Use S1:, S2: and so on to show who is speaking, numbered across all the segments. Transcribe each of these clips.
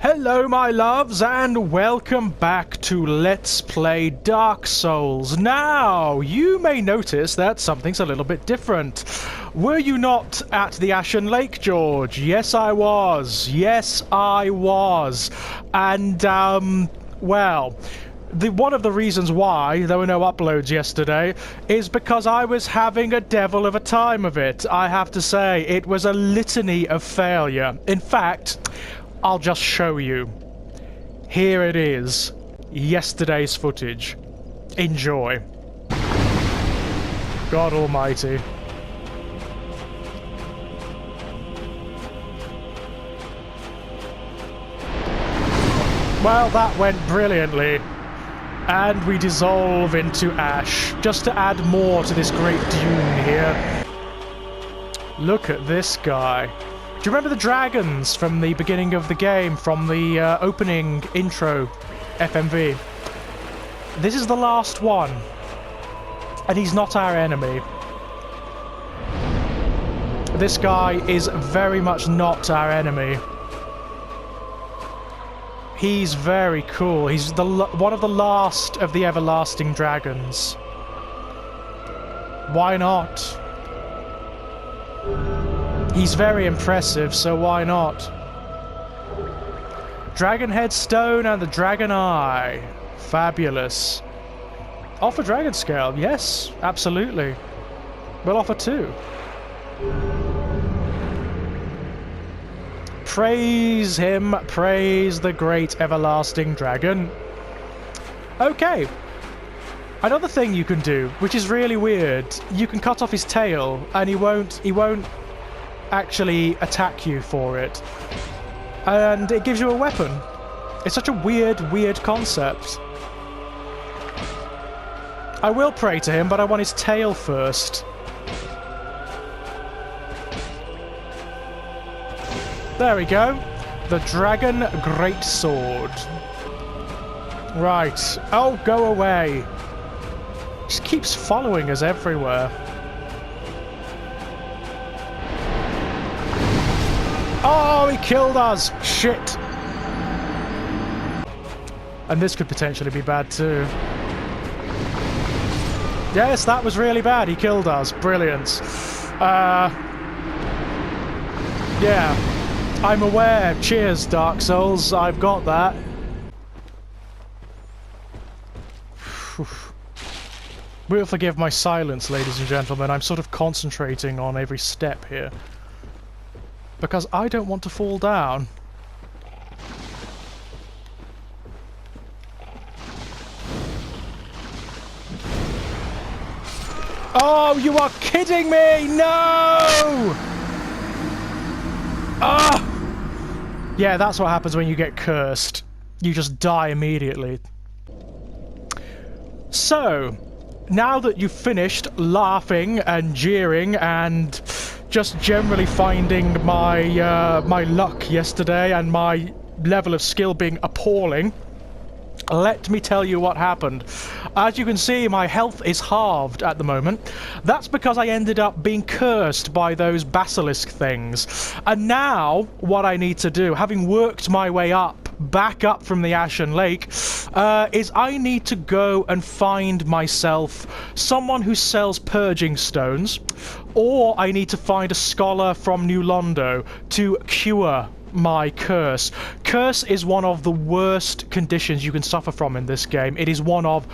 S1: Hello my loves and welcome back to Let's Play Dark Souls. Now, you may notice that something's a little bit different. Were you not at the Ashen Lake, George? Yes, I was. Yes, I was. And, well, one of the reasons why there were no uploads yesterday is because I was having a devil of a time of it. I have to say, it was a litany of failure. In fact, I'll just show you. Here it is. Yesterday's footage. Enjoy. God almighty. Well, that went brilliantly. And we dissolve into ash, just to add more to this great dune here. Look at this guy. Do you remember the dragons from the beginning of the game, from the opening intro FMV? This is the last one. And he's not our enemy. This guy is very much not our enemy. He's very cool. He's one of the last of the everlasting dragons. Why not? He's very impressive, so why not? Dragon Head Stone and the Dragon Eye. Fabulous. Offer Dragon Scale. Yes, absolutely. We'll offer two. Praise him, praise the great everlasting dragon. Okay. Another thing you can do, which is really weird, you can cut off his tail and he won't actually attack you for it. And it gives you a weapon. It's such a weird concept. I will pray to him, but I want his tail first. There we go. The Dragon Greatsword. Right. Oh, go away. Just keeps following us everywhere. Oh, he killed us! Shit! And this could potentially be bad too. Yes, that was really bad. He killed us. Brilliant. Yeah. I'm aware. Cheers, Dark Souls. I've got that. We'll forgive my silence, ladies and gentlemen. I'm sort of concentrating on every step here. Because I don't want to fall down. Oh, you are kidding me! No! Ah! Yeah, that's what happens when you get cursed. You just die immediately. So, now that you've finished laughing and jeering and just generally finding my my luck yesterday and my level of skill being appalling, let me tell you what happened. As you can see, my health is halved at the moment. That's because I ended up being cursed by those basilisk things. And now, what I need to do, having worked my way back up from the Ashen Lake, is I need to go and find myself someone who sells purging stones, or I need to find a scholar from New Londo to cure my curse. Curse is one of the worst conditions you can suffer from in this game. It is one of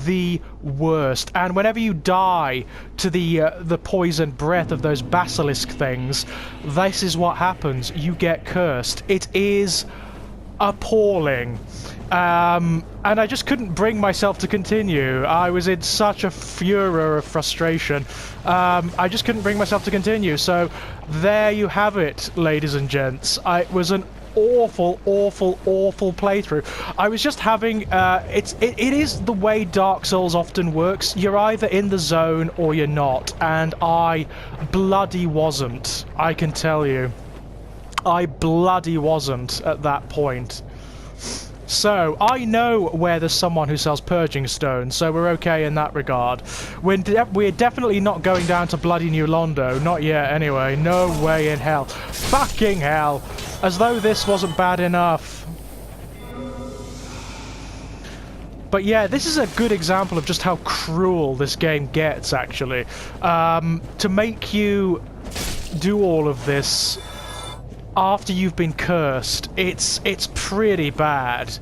S1: the worst. And whenever you die to the poisoned breath of those basilisk things, this is what happens. You get cursed. It is appalling. And I just couldn't bring myself to continue. I was in such a furor of frustration. I just couldn't bring myself to continue. So there you have it, ladies and gents. It was an awful playthrough. I was just having it is the way Dark Souls often works. You're either in the zone or you're not, and I bloody wasn't. I can tell you, I bloody wasn't at that point. So, I know where there's someone who sells purging stones, so we're okay in that regard. We're definitely not going down to bloody New Londo, not yet anyway, no way in hell. Fucking hell! As though this wasn't bad enough. But yeah, this is a good example of just how cruel this game gets, actually. To make you do all of this after you've been cursed, it's pretty bad.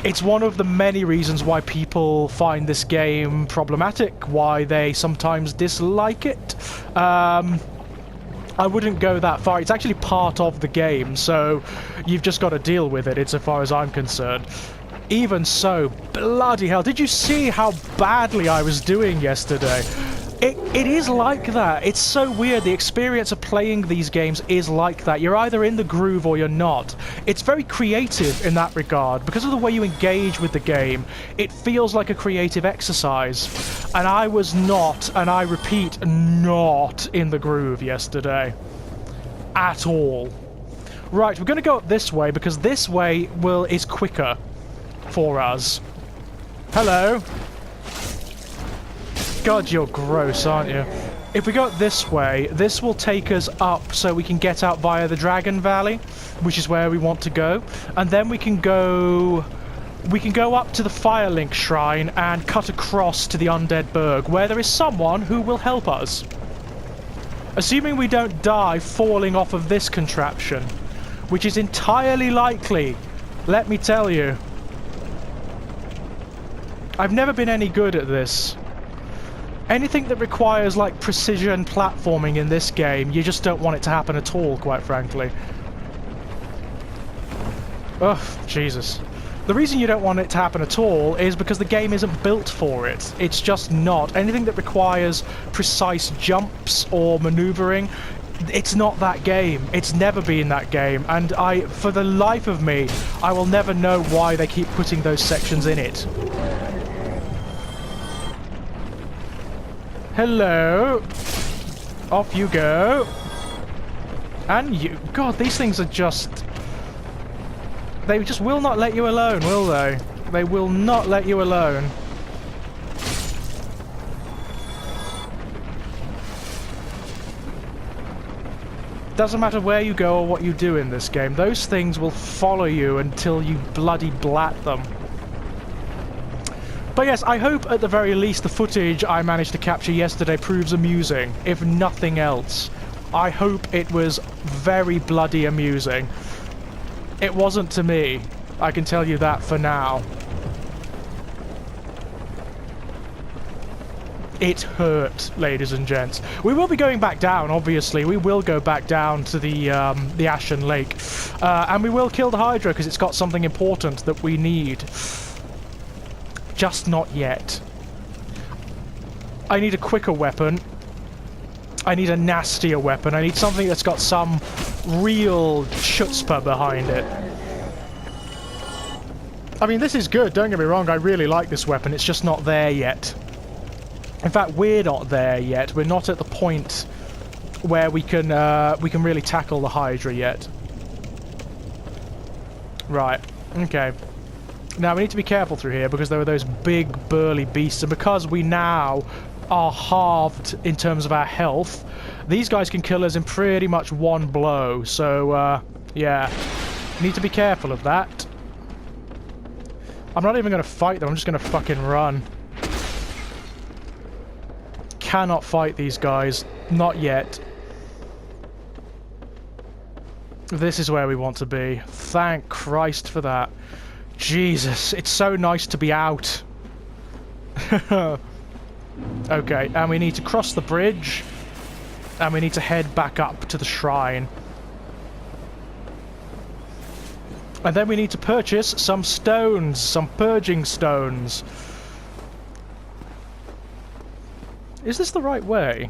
S1: It's one of the many reasons why people find this game problematic, why they sometimes dislike it. I wouldn't go that far. It's actually part of the game, so you've just got to deal with it, insofar as I'm concerned. Even so, bloody hell, did you see how badly I was doing yesterday? It is like that. It's so weird. The experience of playing these games is like that. You're either in the groove or you're not. It's very creative in that regard. Because of the way you engage with the game, it feels like a creative exercise. And I was not, and I repeat, not in the groove yesterday. At all. Right, we're going to go up this way, because this way is quicker for us. Hello. God, you're gross, aren't you? If we go this way, this will take us up so we can get out via the Dragon Valley, which is where we want to go. And then we can go up to the Firelink Shrine and cut across to the Undead Burg, where there is someone who will help us. Assuming we don't die falling off of this contraption, which is entirely likely, let me tell you. I've never been any good at this. Anything that requires, like, precision platforming in this game, you just don't want it to happen at all, quite frankly. Ugh, Jesus. The reason you don't want it to happen at all is because the game isn't built for it. It's just not. Anything that requires precise jumps or maneuvering, it's not that game. It's never been that game. And for the life of me, I will never know why they keep putting those sections in it. Hello. Off you go. And you... God, these things are just... They just will not let you alone, will they? They will not let you alone. Doesn't matter where you go or what you do in this game. Those things will follow you until you bloody blat them. But yes, I hope at the very least the footage I managed to capture yesterday proves amusing, if nothing else. I hope it was very bloody amusing. It wasn't to me, I can tell you that for now. It hurt, ladies and gents. We will be going back down, obviously. We will go back down to the Ashen Lake. And we will kill the Hydra, because it's got something important that we need. Just not yet. I need a quicker weapon. I need a nastier weapon. I need something that's got some real chutzpah behind it. I mean, this is good, don't get me wrong. I really like this weapon. It's just not there yet. In fact, we're not there yet. We're not at the point where we can really tackle the Hydra yet. Right. Okay. Now, we need to be careful through here because there are those big, burly beasts, and because we now are halved in terms of our health, these guys can kill us in pretty much one blow, so, yeah. Need to be careful of that. I'm not even going to fight them, I'm just going to fucking run. Cannot fight these guys. Not yet. This is where we want to be. Thank Christ for that. Jesus, it's so nice to be out. Okay, and we need to cross the bridge. And we need to head back up to the shrine. And then we need to purchase some stones, some purging stones. Is this the right way?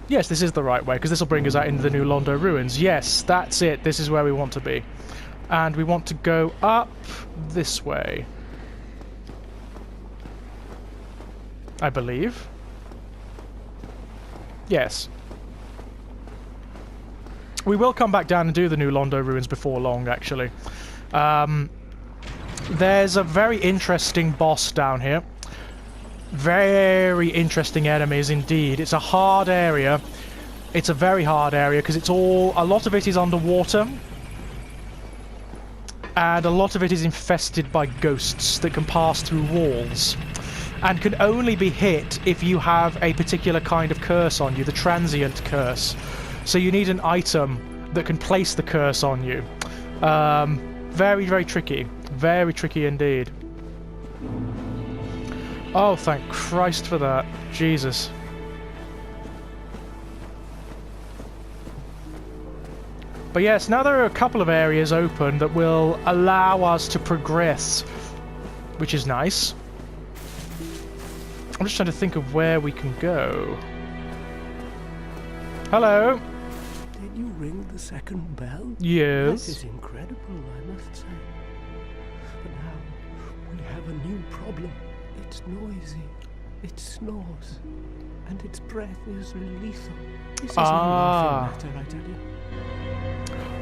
S1: Yes, this is the right way, because this will bring us out into the New Londo ruins. Yes, that's it. This is where we want to be. And we want to go up this way. I believe. Yes. We will come back down and do the New Londo ruins before long, actually. There's a very interesting boss down here. Very interesting enemies indeed. It's a hard area. It's a very hard area because it's all... A lot of it is underwater. and a lot of it is infested by ghosts that can pass through walls and can only be hit if you have a particular kind of curse on you, the transient curse. So you need an item that can place the curse on you. Very, very tricky. Very tricky indeed. Oh, thank Christ for that. Jesus. But yes, now there are a couple of areas open that will allow us to progress, which is nice. I'm just trying to think of where we can go. Hello?
S2: Did you ring the second bell?
S1: Yes.
S2: That is incredible, I must say. But now we have a new problem. It's noisy, it snores, and its breath is lethal. This is no laughing matter, I tell you.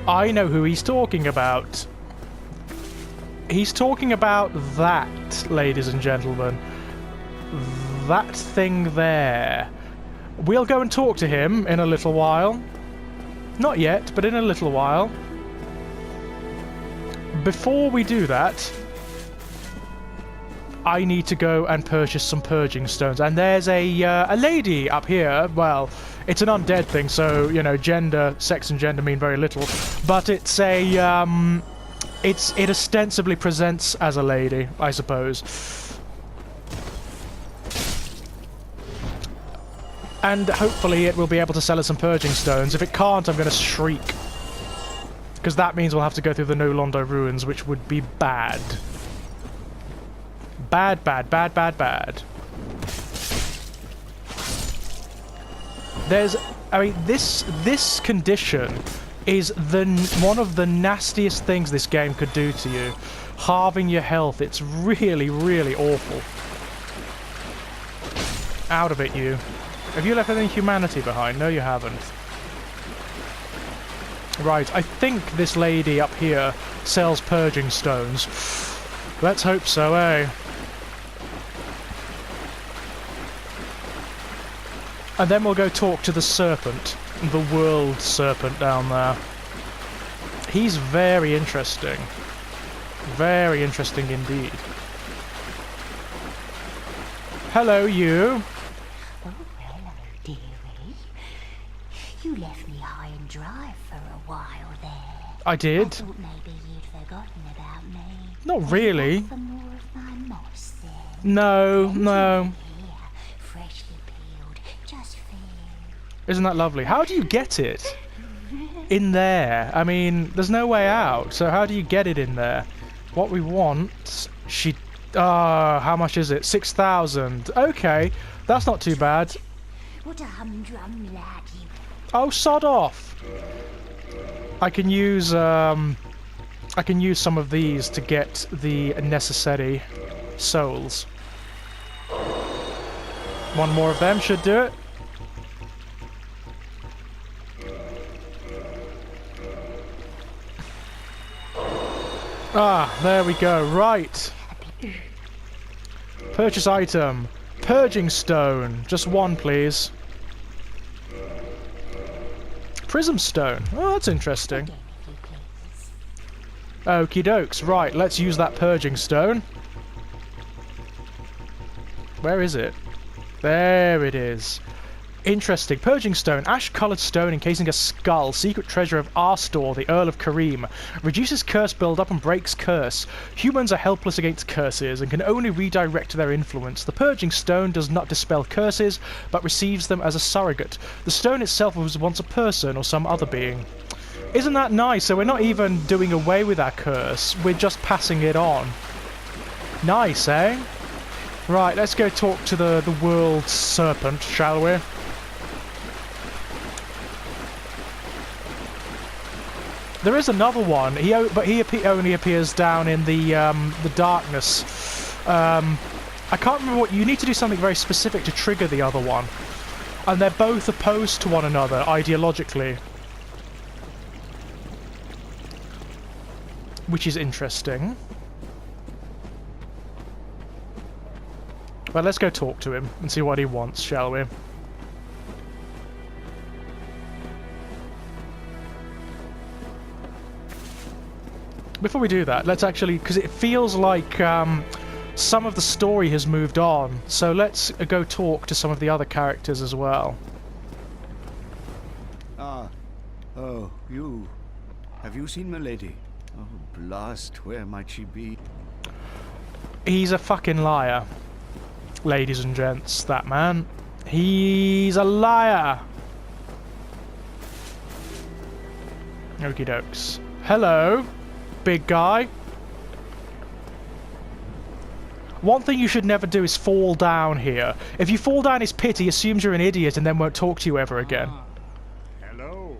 S1: I know who he's talking about. He's talking about that, ladies and gentlemen. That thing there. We'll go and talk to him in a little while. Not yet, but in a little while. Before we do that, I need to go and purchase some purging stones. And there's a lady up here. Well, it's an undead thing, so, you know, gender, sex and gender mean very little. But it's a, it ostensibly presents as a lady, I suppose. And hopefully it will be able to sell us some purging stones. If it can't, I'm going to shriek. Because that means we'll have to go through the No Londo ruins, which would be bad. Bad, bad, bad, bad, bad. There's... I mean, this condition is one of the nastiest things this game could do to you. Halving your health. It's really, really awful. Out of it, you. Have you left any humanity behind? No, you haven't. Right, I think this lady up here sells purging stones. Let's hope so, eh? And then we'll go talk to the serpent, the world serpent down there. He's very interesting. Very interesting indeed. Hello, you.
S3: Oh, hello, dearie. You left me high and dry for a while there.
S1: I did.
S3: I thought maybe you'd forgotten about me.
S1: Not really.
S3: For more of my moss then.
S1: No, no.
S3: Here, freshly peeled, just fair.
S1: Isn't that lovely? How do you get it in there? I mean, there's no way out, so how do you get it in there? What we want, how much is it? 6,000. Okay, that's not too bad.
S3: What a humdrum lad you.
S1: Oh, sod off! I can use some of these to get the necessary souls. One more of them should do it. Ah, there we go. Right. Purchase item. Purging stone. Just one, please. Prism stone. Oh, that's interesting. Okie dokes. Right, let's use that purging stone. Where is it? There it is. Interesting. Purging stone. Ash-coloured stone encasing a skull. Secret treasure of Arstor, the Earl of Kareem. Reduces curse build-up and breaks curse. Humans are helpless against curses and can only redirect their influence. The purging stone does not dispel curses, but receives them as a surrogate. The stone itself was once a person or some other being. Isn't that nice? So we're not even doing away with our curse. We're just passing it on. Nice, eh? Right, let's go talk to the world serpent, shall we? There is another one, but he only appears down in the darkness. I can't remember what... You need to do something very specific to trigger the other one. And they're both opposed to one another, ideologically. Which is interesting. Well, let's go talk to him and see what he wants, shall we? Before we do that, let's actually, because it feels like some of the story has moved on, so let's go talk to some of the other characters as well.
S4: Ah, oh, you. Have you seen Milady? Oh, blast, where might she be?
S1: He's a fucking liar, ladies and gents, that man. He's a liar! Okie dokes. Hello, big guy. One thing you should never do is fall down here. If you fall down his pit, he assumes you're an idiot and then won't talk to you ever again.
S5: Hello.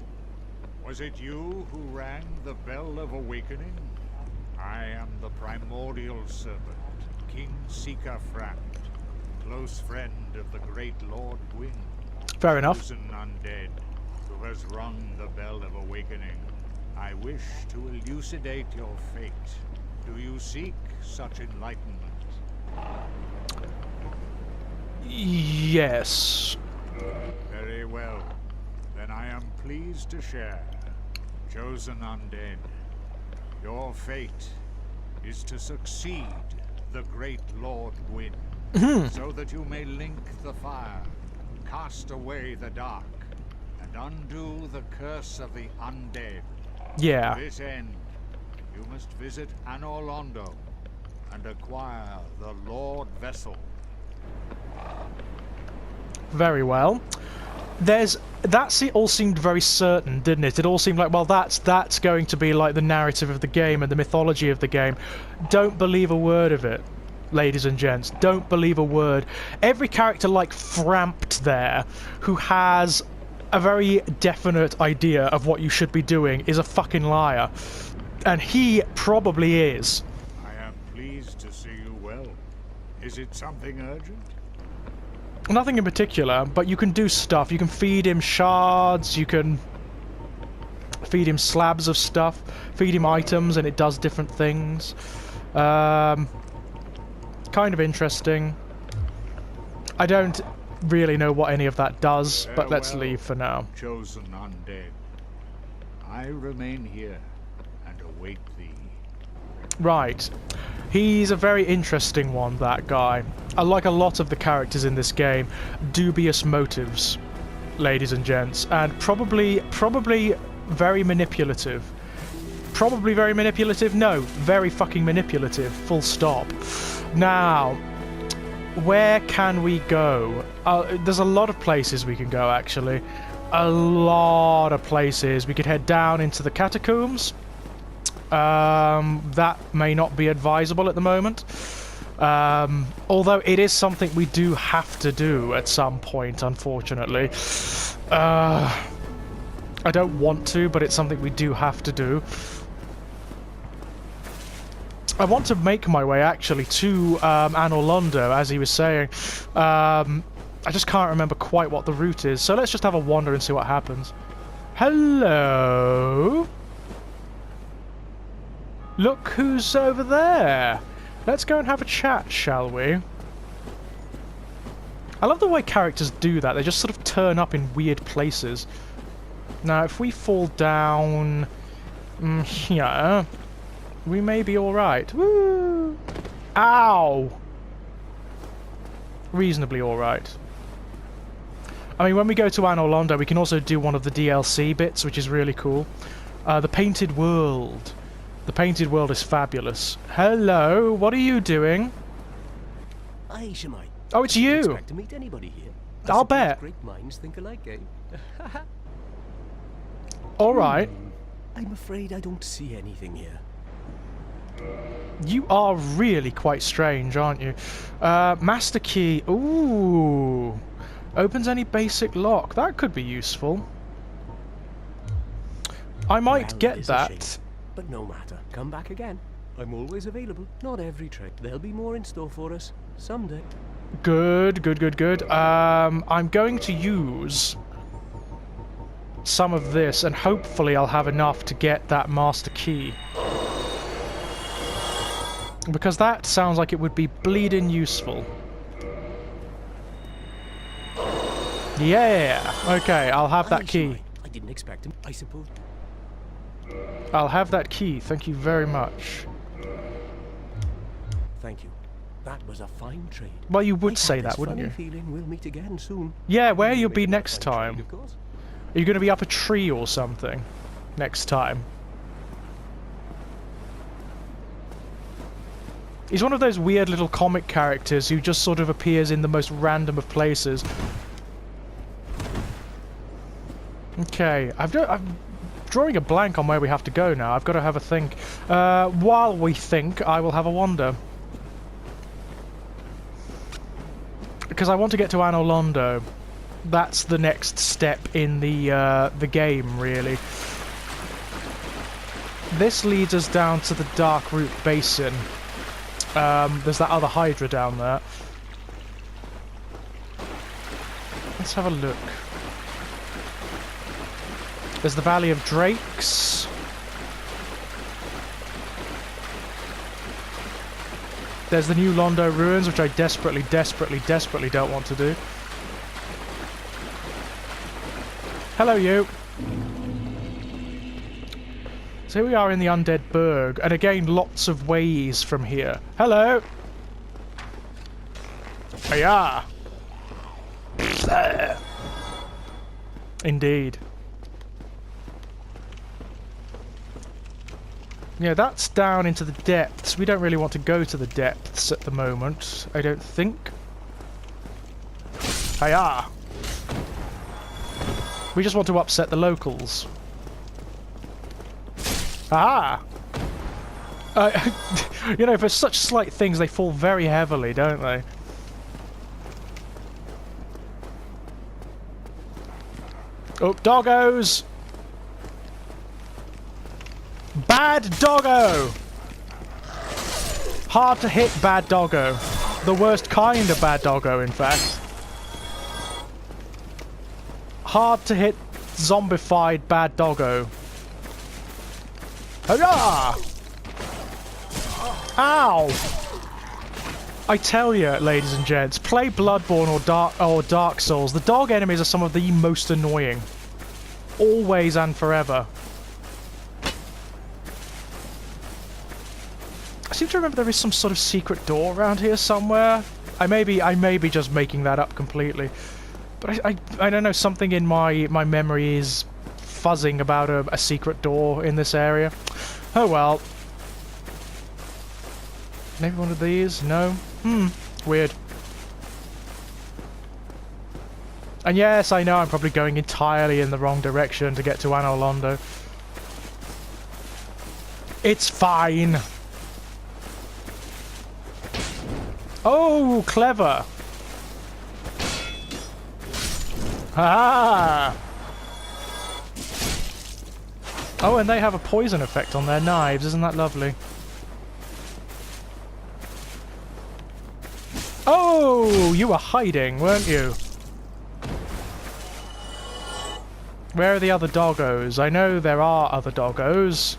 S5: Was it you who rang the bell of awakening? I am the primordial serpent, King Seeker Frant, close friend of the great Lord Gwyn.
S1: Fair enough.
S5: Chosen undead, who has rung the bell of awakening. I wish to elucidate your fate. Do you seek such enlightenment?
S1: Yes.
S5: Very well. Then I am pleased to share. Chosen undead, your fate is to succeed the great Lord Gwyn, so that you may link the fire, cast away the dark, and undo the curse of the undead.
S1: Yeah.
S5: To this end, you must visit Anor Londo and acquire the Lord Vessel.
S1: Very well. It all seemed very certain, didn't it? It all seemed like, well, that's going to be like the narrative of the game and the mythology of the game. Don't believe a word of it, ladies and gents. Don't believe a word. Every character like Frampt there, who has a very definite idea of what you should be doing, is a fucking liar. And he probably is.
S5: I am pleased to see you well. Is it something urgent?
S1: Nothing in particular, but you can do stuff. You can feed him shards, you can feed him slabs of stuff, feed him items, and it does different things. Kind of interesting. I don't really know what any of that does, but let's leave for now.
S5: Chosen undead, I remain here and await thee.
S1: Right. He's a very interesting one, that guy. Like a lot of the characters in this game, dubious motives, ladies and gents, and probably very manipulative. Probably very manipulative? No, very fucking manipulative, full stop. Now, where can we go? There's a lot of places we can go, actually. A lot of places. We could head down into the catacombs. That may not be advisable at the moment. Although it is something we do have to do at some point, unfortunately. I don't want to, but it's something we do have to do. I want to make my way, actually, to Anor Londo, as he was saying. I just can't remember quite what the route is, so let's just have a wander and see what happens. Hello? Look who's over there! Let's go and have a chat, shall we? I love the way characters do that. They just sort of turn up in weird places. Now, if we fall down here, we may be alright. Woo! Ow! Reasonably alright. I mean, when we go to Anor Londo, we can also do one of the DLC bits, which is really cool. The Painted World. The Painted World is fabulous. Hello, what are you doing?
S2: Aye, Shemai.
S1: Oh, it's you!
S2: Didn't expect to meet anybody here.
S1: I'll
S2: suppose
S1: bet.
S2: Great minds think alike, eh?
S1: Alright.
S2: I'm afraid I don't see anything here.
S1: You are really quite strange, aren't you? Master key. Ooh. Opens any basic lock. That could be useful. I might
S2: Well,
S1: get
S2: it's a
S1: that.
S2: shame, but no matter. Come back again. I'm always available. Not every trip. There'll be more in store for us someday.
S1: Good, good, good, good. I'm going to use some of this, and hopefully I'll have enough to get that master key. Because that sounds like it would be bleeding useful. Yeah! Okay, I'll have
S2: Aye,
S1: that key.
S2: Shemai. I didn't expect him. I suppose.
S1: I'll have that key, thank you very much.
S2: Thank you. That was a fine trade.
S1: Well, you would
S2: I
S1: say
S2: have
S1: that,
S2: this
S1: wouldn't
S2: funny
S1: you?
S2: feeling we'll meet again soon.
S1: Yeah, where you'll
S2: Maybe
S1: be
S2: not a
S1: next
S2: fine trade,
S1: time.
S2: of course.
S1: Are you going to be up a tree or something next time? He's one of those weird little comic characters who just sort of appears in the most random of places. Okay, I'm drawing a blank on where we have to go now. I've got to have a think. While we think, I will have a wander. Because I want to get to Anor Londo. That's the next step in the game, really. This leads us down to the Darkroot Basin. There's that other Hydra down there. Let's have a look. There's the Valley of Drakes. There's the New Londo Ruins, which I desperately don't want to do. Hello, you. So here we are in the Undead Burg, and again, lots of ways from here. Hello! Hiya! Indeed. Yeah, that's down into the depths. We don't really want to go to the depths at the moment, I don't think. Hiya! We just want to upset the locals. Ah! You know, for such slight things, they fall very heavily, don't they? Oh, doggos! Bad doggo! Hard to hit bad doggo. The worst kind of bad doggo, in fact. Hard to hit zombified bad doggo. Hurrah! Ow! I tell you, ladies and gents, play Bloodborne or Dark Souls. The dog enemies are some of the most annoying. Always and forever. I seem to remember there is some sort of secret door around here somewhere. I may be just making that up completely. But I don't know, something in my memory is fuzzing about a secret door in this area. Oh well. Maybe one of these? No? Weird. And yes, I know I'm probably going entirely in the wrong direction to get to Anor Londo. It's fine. Oh, clever. Ah! Oh, and they have a poison effect on their knives. Isn't that lovely? Oh, you were hiding, weren't you? Where are the other doggos? I know there are other doggos.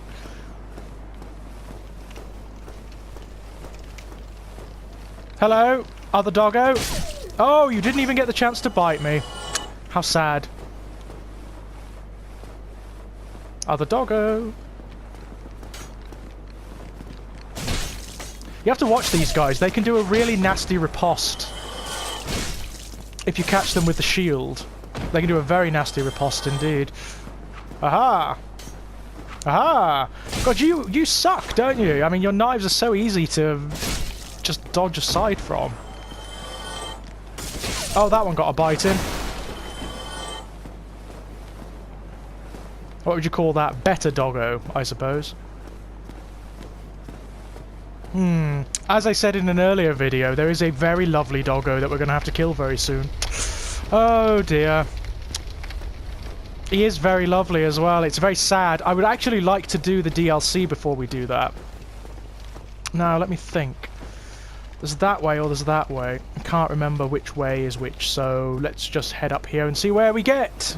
S1: Hello, other doggo? Oh, you didn't even get the chance to bite me. How sad. Other doggo. You have to watch these guys. They can do a really nasty riposte. If you catch them with the shield. They can do a very nasty riposte indeed. Aha! Aha! God, you suck, don't you? I mean, your knives are so easy to just dodge aside from. Oh, that one got a bite in. What would you call that? Better doggo, I suppose. As I said in an earlier video, there is a very lovely doggo that we're going to have to kill very soon. Oh dear. He is very lovely as well. It's very sad. I would actually like to do the DLC before we do that. Now, let me think. There's that way or there's that way. I can't remember which way is which, so let's just head up here and see where we get.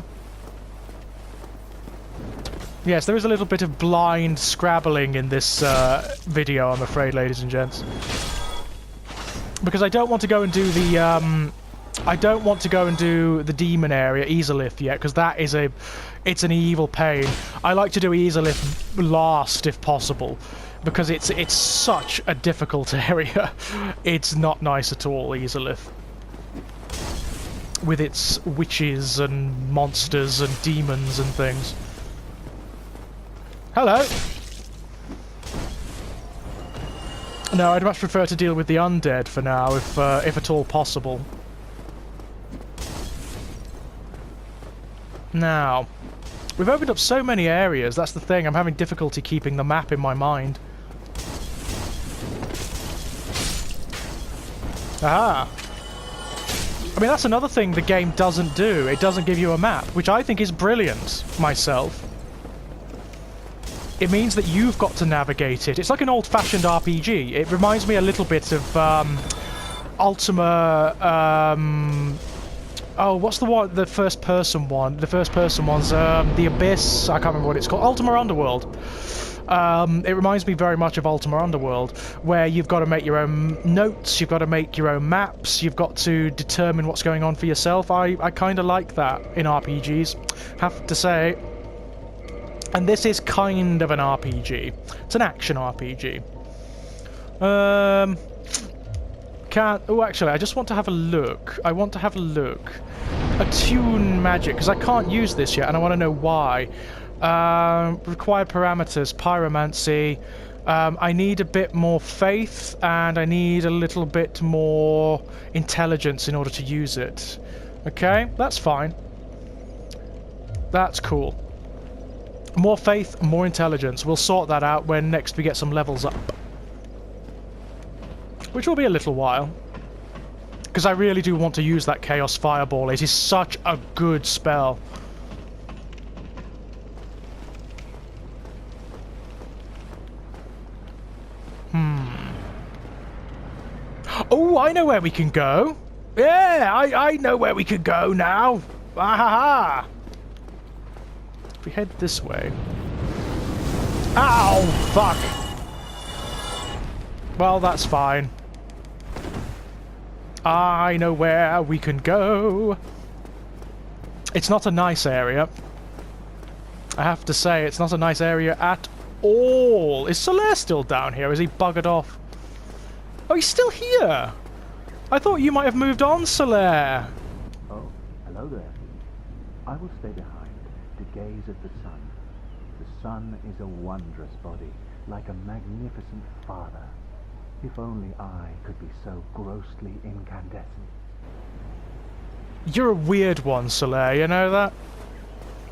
S1: Yes, there is a little bit of blind scrabbling in this video, I'm afraid, ladies and gents. Because I don't want to go and do the I don't want to go and do the demon area, Ezalith, yet, because that is it's an evil pain. I like to do Ezalith last, if possible, because it's such a difficult area. It's not nice at all, Ezalith. With its witches and monsters and demons and things. Hello! No, I'd much prefer to deal with the undead for now, if at all possible. Now, we've opened up so many areas, that's the thing, I'm having difficulty keeping the map in my mind. Aha! I mean, that's another thing the game doesn't do. It doesn't give you a map, which I think is brilliant, myself. It means that you've got to navigate it. It's like an old-fashioned RPG. It reminds me a little bit of Ultima... oh, what's the one? The first-person one. The first-person one's The Abyss. I can't remember what it's called. Ultima Underworld. It reminds me very much of Ultima Underworld, where you've got to make your own notes, you've got to make your own maps, you've got to determine what's going on for yourself. I kind of like that in RPGs, have to say. And this is kind of an RPG. It's an action RPG. Oh, actually, I just want to have a look. I want to have a look. Attune magic, because I can't use this yet, and I want to know why. Required parameters, pyromancy. I need a bit more faith, and I need a little bit more intelligence in order to use it. Okay, that's fine. That's cool. More faith, more intelligence. We'll sort that out when next we get some levels up. Which will be a little while. Because I really do want to use that Chaos Fireball. It is such a good spell. Oh, I know where we can go. Yeah, I know where we could go now. Ah-ha-ha. If we head this way... Ow! Fuck! Well, that's fine. I know where we can go. It's not a nice area. I have to say, it's not a nice area at all. Is Solaire still down here? Is he buggered off? Oh, he's still here! I thought you might have moved on, Solaire.
S6: Oh, hello there. I will stay behind to gaze at the sun. The sun is a wondrous body, like a magnificent father. If only I could be so grossly incandescent.
S1: You're a weird one, Solaire, you know that?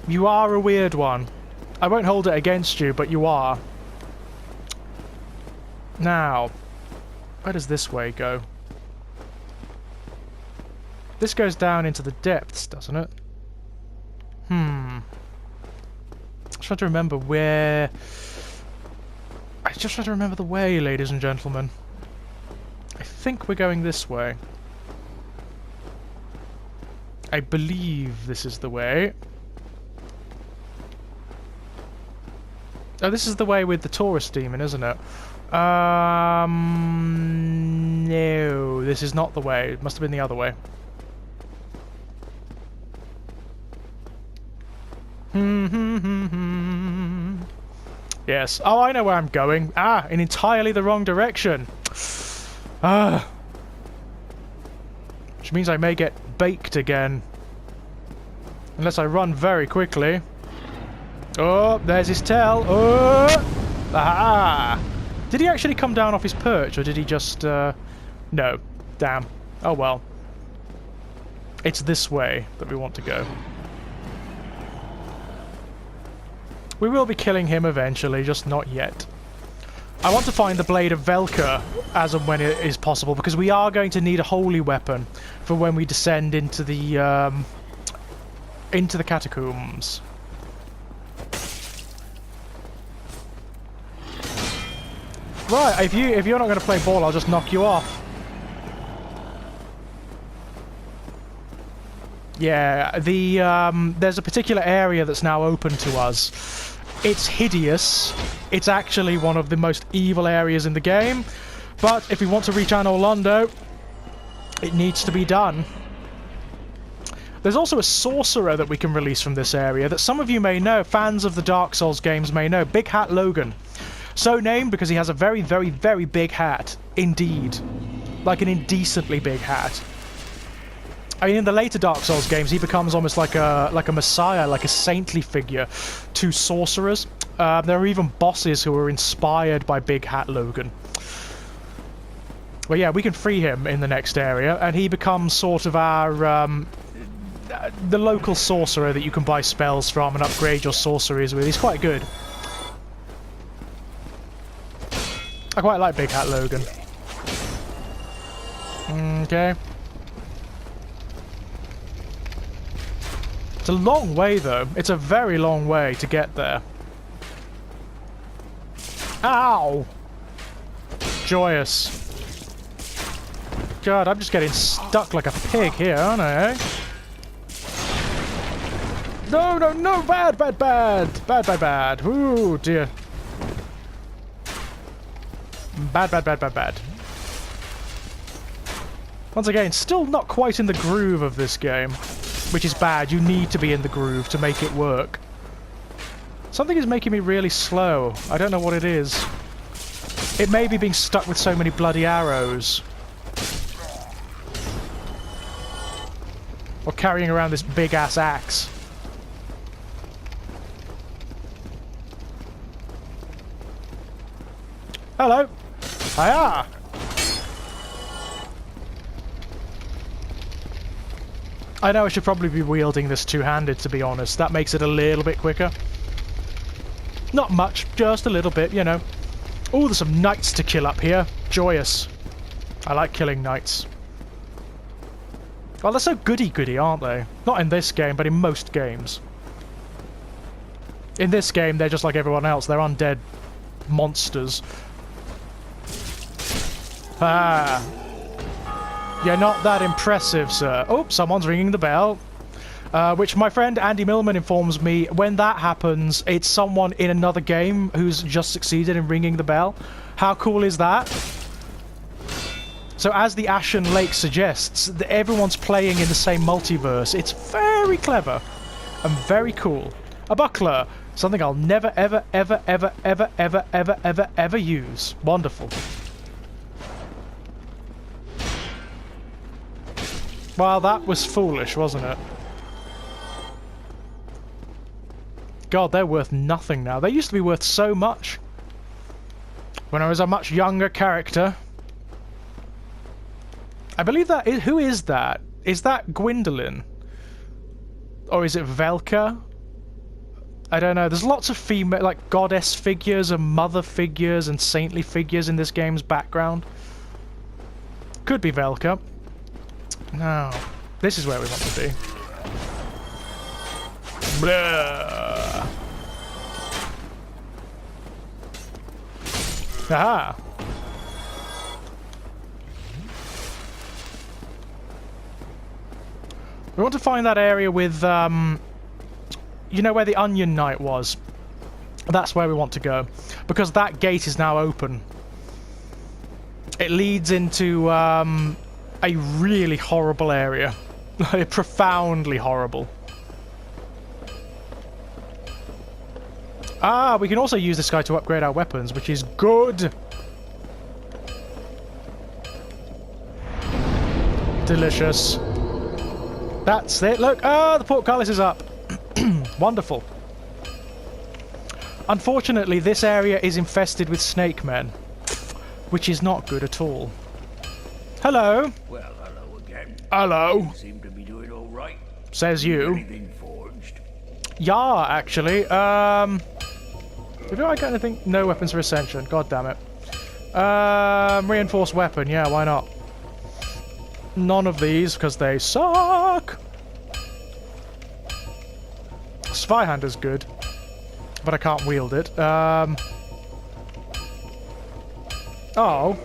S1: You are a weird one. I won't hold it against you, but you are. Now, where does this way go? This goes down into the depths, doesn't it? I'm trying to remember where... I just try to remember the way, ladies and gentlemen. I think we're going this way. I believe this is the way. Oh, this is the way with the tourist demon, isn't it? No, this is not the way. It must have been the other way. Yes. Oh, I know where I'm going. Ah, in entirely the wrong direction. Which means I may get baked again. Unless I run very quickly. Oh, there's his tail. Oh! Aha! Did he actually come down off his perch, or did he just, No. Damn. Oh well. It's this way that we want to go. We will be killing him eventually, just not yet. I want to find the Blade of Velka as and when it is possible, because we are going to need a holy weapon for when we descend into the catacombs. Right, if you're not going to play ball, I'll just knock you off. Yeah, there's a particular area that's now open to us. It's hideous. It's actually one of the most evil areas in the game. But if we want to reach Anor Londo, it needs to be done. There's also a sorcerer that we can release from this area that some of you may know, fans of the Dark Souls games may know, Big Hat Logan. So named because he has a very, very, very big hat. Indeed. Like an indecently big hat. I mean, in the later Dark Souls games, he becomes almost like a messiah, like a saintly figure to sorcerers. There are even bosses who are inspired by Big Hat Logan. Well, yeah, we can free him in the next area, and he becomes sort of our, the local sorcerer that you can buy spells from and upgrade your sorceries with. He's quite good. I quite like Big Hat Logan. Okay. It's a long way, though. It's a very long way to get there. Ow! Joyous. God, I'm just getting stuck like a pig here, aren't I, eh? No, no, no! Bad, bad, bad! Bad, bad, bad! Ooh, dear. Bad, bad, bad, bad, bad. Once again, still not quite in the groove of this game. Which is bad. You need to be in the groove to make it work. Something is making me really slow. I don't know what it is. It may be being stuck with so many bloody arrows. Or carrying around this big-ass axe. Hello! Hiya! I know I should probably be wielding this two-handed, to be honest. That makes it a little bit quicker. Not much, just a little bit, you know. Oh, there's some knights to kill up here. Joyous. I like killing knights. Well, they're so goody-goody, aren't they? Not in this game, but in most games. In this game, they're just like everyone else. They're undead monsters. Ah. You're not that impressive, sir. Oh, someone's ringing the bell. Which my friend Andy Millman informs me, when that happens, it's someone in another game who's just succeeded in ringing the bell. How cool is that? So as the Ashen Lake suggests, everyone's playing in the same multiverse. It's very clever and very cool. A buckler. Something I'll never, ever, ever, ever, ever, ever, ever, ever, ever use. Wonderful. Well, that was foolish, wasn't it? God, they're worth nothing now. They used to be worth so much. When I was a much younger character. I believe that is... Who is that? Is that Gwendolyn? Or is it Velka? I don't know. There's lots of female, like, goddess figures and mother figures and saintly figures in this game's background. Could be Velka. No. This is where we want to be. Blah. Aha! We want to find that area with, you know where the Onion Knight was? That's where we want to go. Because that gate is now open. It leads into, a really horrible area. Profoundly horrible. Ah, we can also use this guy to upgrade our weapons, which is good. Delicious. That's it. Look, the portcullis is up. Wonderful. Unfortunately, this area is infested with snake men, which is not good at all. Hello.
S7: Well, hello again.
S1: Hello.
S7: You seem to be doing all right.
S1: Says you.
S7: Anything forged?
S1: Yeah, actually. Have I got anything? No weapons for Ascension. God damn it. Reinforced weapon. Yeah, why not? None of these, because they suck. Zweihander's good, but I can't wield it. Oh.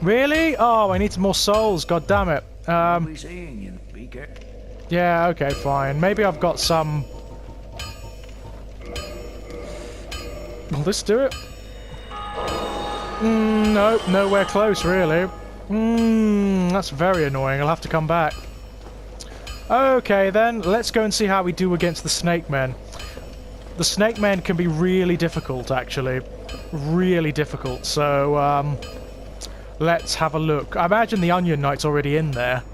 S1: Really? Oh, I need some more souls. God damn it.
S7: I'll be seeing you, Beaker.
S1: Yeah, okay, fine. Maybe I've got some... Will this do it? Nope, nowhere close, really. That's very annoying. I'll have to come back. Okay then, let's go and see how we do against the snake men. The snake men can be really difficult, actually. Really difficult, so let's have a look. I imagine the Onion Knight's already in there.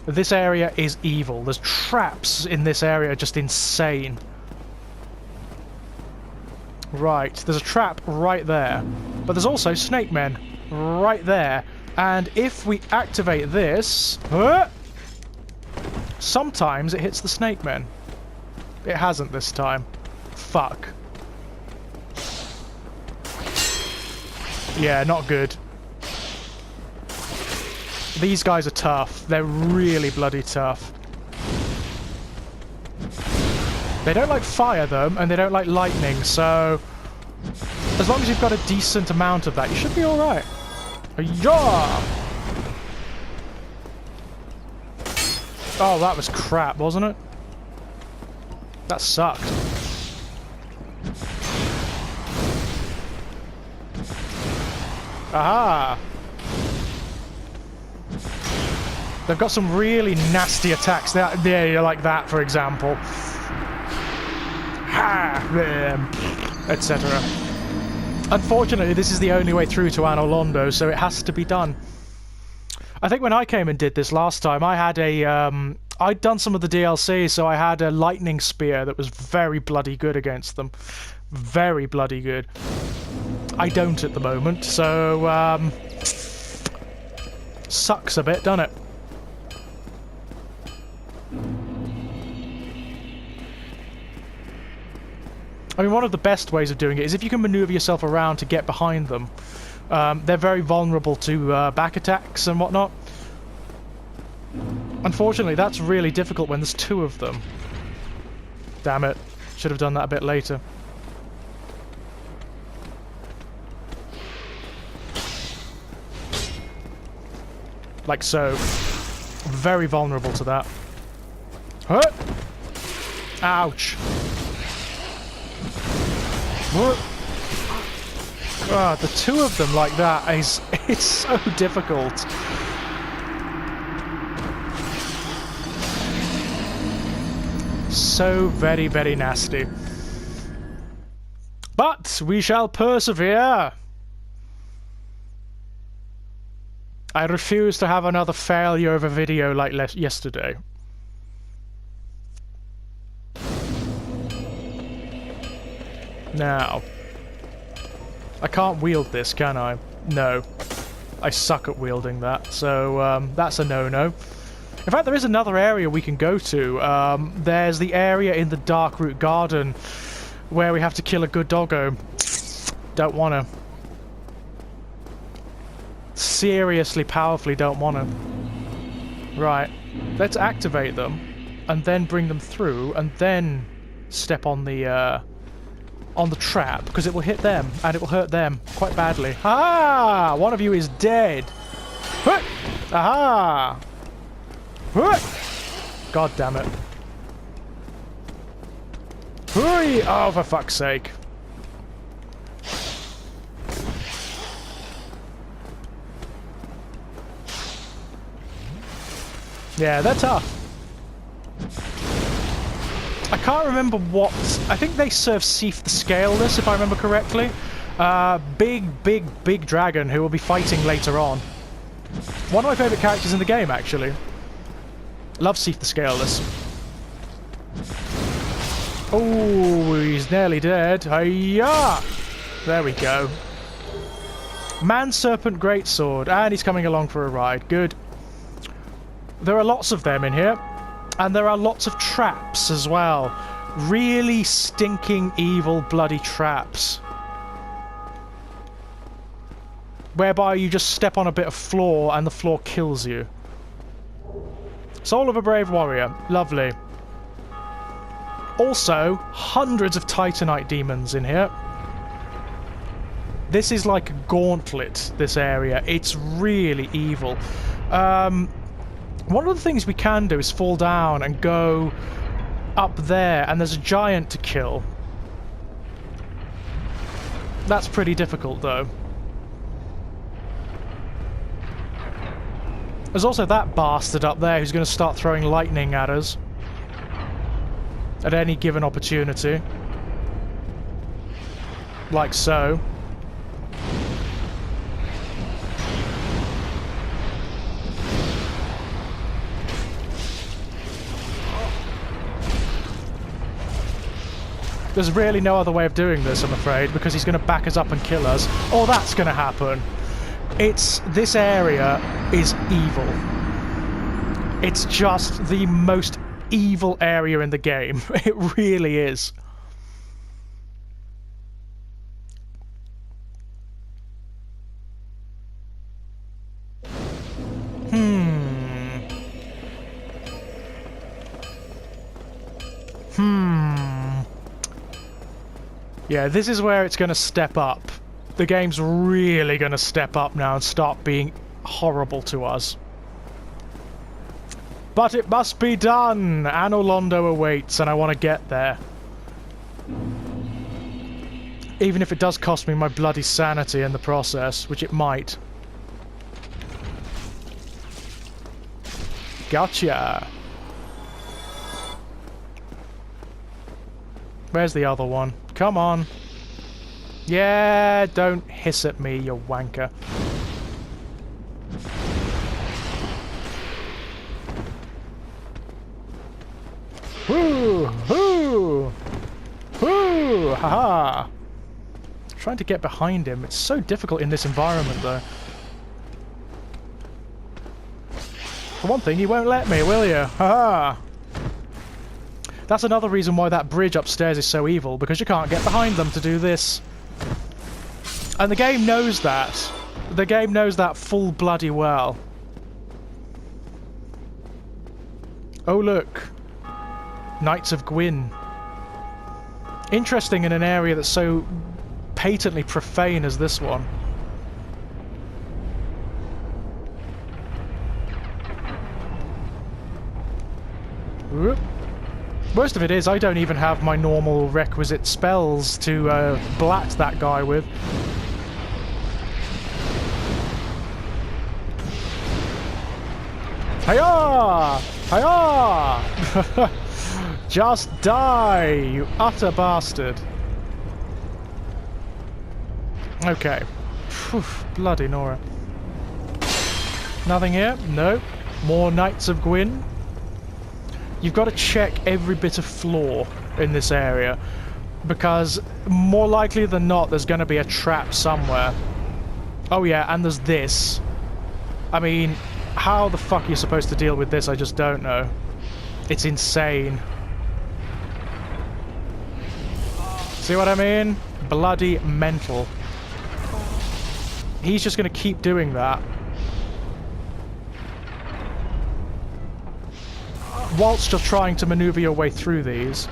S1: This area is evil. There's traps in this area, just insane. Right, there's a trap right there. But there's also snake men right there. And if we activate this... sometimes it hits the snake men. It hasn't this time. Fuck. Yeah, not good. These guys are tough. They're really bloody tough. They don't like fire, though, and they don't like lightning, so... as long as you've got a decent amount of that, you should be alright. Yeah! Oh, that was crap, wasn't it? That sucked. Aha! They've got some really nasty attacks. They're like that, for example. Etc. Unfortunately, this is the only way through to Anor Londo, so it has to be done. I think when I came and did this last time, I had a... I'd done some of the DLC, so I had a lightning spear that was very bloody good against them. Very bloody good. I don't at the moment, so... sucks a bit, doesn't it? I mean, one of the best ways of doing it is if you can maneuver yourself around to get behind them. They're very vulnerable to back attacks and whatnot. Unfortunately, that's really difficult when there's two of them. Damn it. Should have done that a bit later. Like so. Very vulnerable to that. Huh? Ouch. What? God, the two of them like that is... it's so difficult. So very, very nasty. But we shall persevere. I refuse to have another failure of a video like yesterday. Now, I can't wield this, can I? No. I suck at wielding that, so that's a no-no. In fact, there is another area we can go to. There's the area in the Darkroot Garden where we have to kill a good doggo. Don't wanna. Seriously, powerfully don't wanna. Right. Let's activate them, and then bring them through, and then step on the trap, because it will hit them, and it will hurt them quite badly. Ah! One of you is dead! Aha! God damn it. Oh, for fuck's sake. Yeah, they're tough. I can't remember what... I think they serve Seath the Scaleless, if I remember correctly. Big dragon who will be fighting later on. One of my favourite characters in the game, actually. Love Seath the Scaleless. Oh, he's nearly dead. Hiya! There we go. Man-Serpent Greatsword. And he's coming along for a ride. Good. There are lots of them in here. And there are lots of traps as well. Really stinking, evil, bloody traps. Whereby you just step on a bit of floor and the floor kills you. Soul of a Brave Warrior. Lovely. Also, hundreds of Titanite demons in here. This is like a gauntlet, this area. It's really evil. One of the things we can do is fall down and go up there, and there's a giant to kill. That's pretty difficult, though. There's also that bastard up there who's going to start throwing lightning at us at any given opportunity. Like so. There's really no other way of doing this, I'm afraid, because he's going to back us up and kill us. Or that's going to happen. This area is evil. It's just the most evil area in the game. It really is. Yeah, this is where it's going to step up. The game's really going to step up now and start being horrible to us. But it must be done! Anno Londo awaits, and I want to get there. Even if it does cost me my bloody sanity in the process, which it might. Gotcha! Where's the other one? Come on. Yeah, don't hiss at me, you wanker. Woo! Woo! Woo! Haha! Trying to get behind him. It's so difficult in this environment, though. For one thing, you won't let me, will you? Haha! That's another reason why that bridge upstairs is so evil, because you can't get behind them to do this. And the game knows that. The game knows that full bloody well. Oh look. Knights of Gwyn. Interesting in an area that's so patently profane as this one. Whoop. Worst of it is, I don't even have my normal requisite spells to blat that guy with. Hiya! Hiya! Just die, you utter bastard. Okay. Phew, bloody Nora. Nothing here? No. More Knights of Gwyn. You've got to check every bit of floor in this area, because more likely than not there's going to be a trap somewhere. Oh yeah, and there's this. I mean, how the fuck are you supposed to deal with this? I just don't know. It's insane. See what I mean? Bloody mental. He's just going to keep doing that. Whilst you're trying to maneuver your way through these.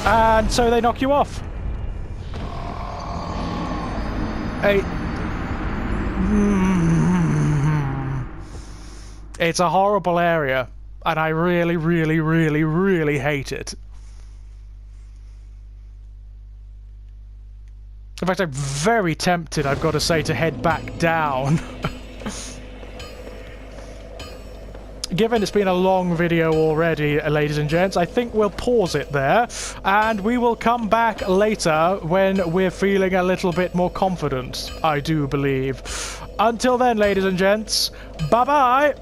S1: And so they knock you off. It's a horrible area, and I really, really, really, really hate it. In fact, I'm very tempted, I've got to say, to head back down. Given it's been a long video already, ladies and gents, I think we'll pause it there, and we will come back later when we're feeling a little bit more confident, I do believe. Until then, ladies and gents, bye-bye!